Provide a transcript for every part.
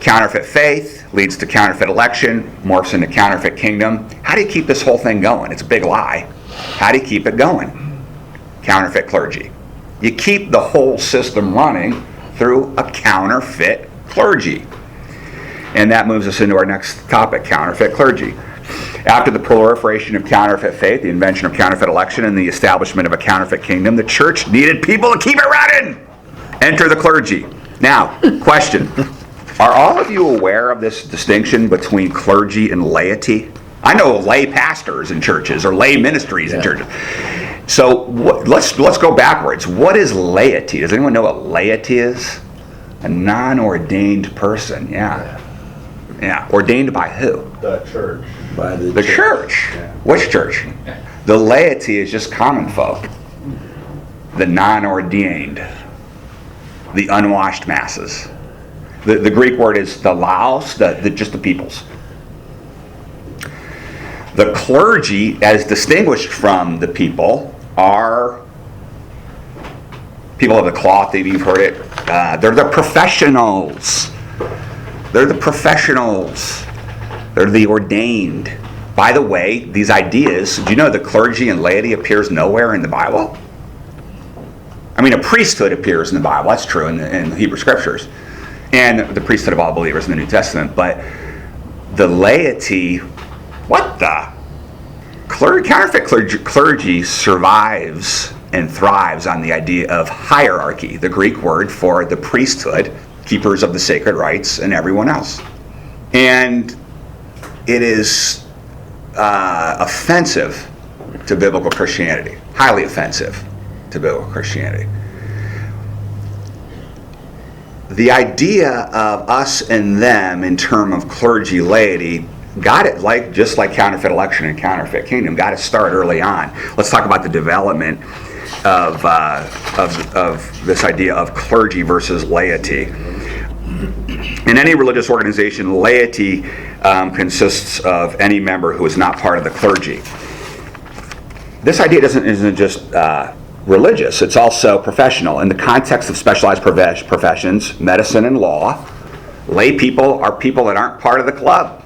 Counterfeit faith leads to counterfeit election, morphs into counterfeit kingdom. How do you keep this whole thing going? It's a big lie. How do you keep it going? Counterfeit clergy. You keep the whole system running through a counterfeit clergy. And that moves us into our next topic, counterfeit clergy. After the proliferation of counterfeit faith, the invention of counterfeit election, and the establishment of a counterfeit kingdom, the church needed people to keep it running. Enter the clergy. Now, question. Are all of you aware of this distinction between clergy and laity? I know lay pastors in churches or lay ministries in churches. So let's go backwards. What is laity? Does anyone know what laity is? A non-ordained person. Yeah. Ordained by who? The church. By the church. Yeah. Which church? The laity is just common folk. The non-ordained. The unwashed masses. The Greek word is the laos, just the peoples. The clergy, as distinguished from the people, are people of the cloth. Maybe you've heard it. They're the professionals. They're the professionals. They're the ordained. By the way, these ideas, do you know the clergy and laity appears nowhere in the Bible? I mean, a priesthood appears in the Bible. That's true in the Hebrew Scriptures. And the priesthood of all believers in the New Testament. But the laity, what the? Counterfeit clergy survives and thrives on the idea of hierarchy, the Greek word for the priesthood, keepers of the sacred rites, and everyone else. And it is offensive to biblical Christianity, highly offensive to biblical Christianity. The idea of us and them in terms of clergy laity got it just like counterfeit election and counterfeit kingdom, got to start early on. Let's talk about the development of this idea of clergy versus laity. In any religious organization, laity consists of any member who is not part of the clergy. This idea isn't just religious, it's also professional. In the context of specialized professions, medicine and law, lay people are people that aren't part of the club.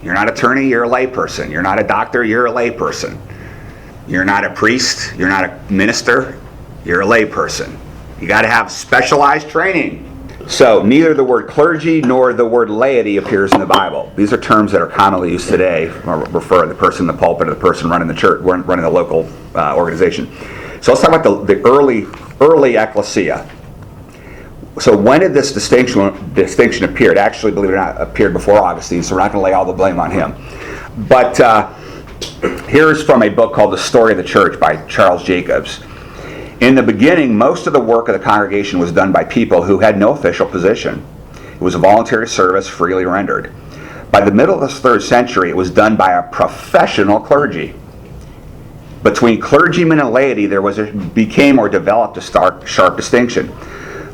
You're not an attorney, you're a lay person. You're not a doctor, you're a lay person. You're not a priest, you're not a minister, you're a lay person. You got to have specialized training. So neither the word clergy nor the word laity appears in the Bible. These are terms that are commonly used today, refer to the person in the pulpit or the person running the church, running the local organization. So let's talk about the early ecclesia. So when did this distinction appear? It actually, believe it or not, appeared before Augustine, so we're not going to lay all the blame on him. But here's from a book called The Story of the Church by Charles Jacobs. In the beginning, most of the work of the congregation was done by people who had no official position. It was a voluntary service freely rendered. By the middle of the 3rd century, it was done by a professional clergy. Between clergymen and laity, there became or developed a sharp distinction.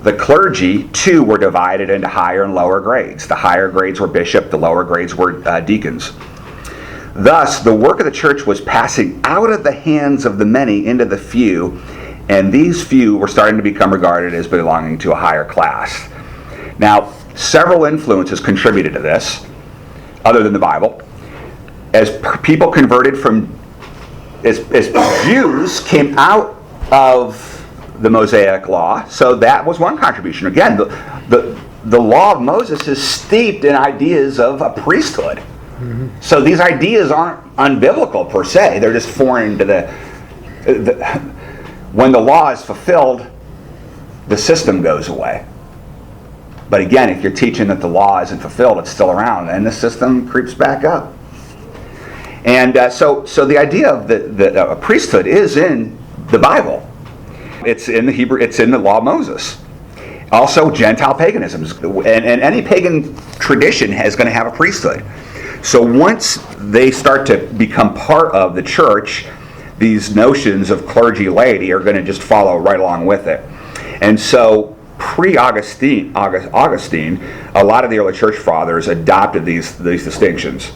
The clergy, too, were divided into higher and lower grades. The higher grades were bishop, the lower grades were deacons. Thus, the work of the church was passing out of the hands of the many into the few, and these few were starting to become regarded as belonging to a higher class. Now, several influences contributed to this, other than the Bible. As people converted as Jews came out of the Mosaic law, so that was one contribution. Again, the law of Moses is steeped in ideas of a priesthood. Mm-hmm. So these ideas aren't unbiblical per se, they're just foreign to the when the law is fulfilled, the system goes away. But again, if you're teaching that the law isn't fulfilled, it's still around, and the system creeps back up. And so the idea of a priesthood is in the Bible. It's in the Hebrew. It's in the law of Moses. Also, Gentile paganism, and any pagan tradition is going to have a priesthood. So once they start to become part of the church, these notions of clergy laity are going to just follow right along with it. And so pre-Augustine, a lot of the early church fathers adopted these distinctions.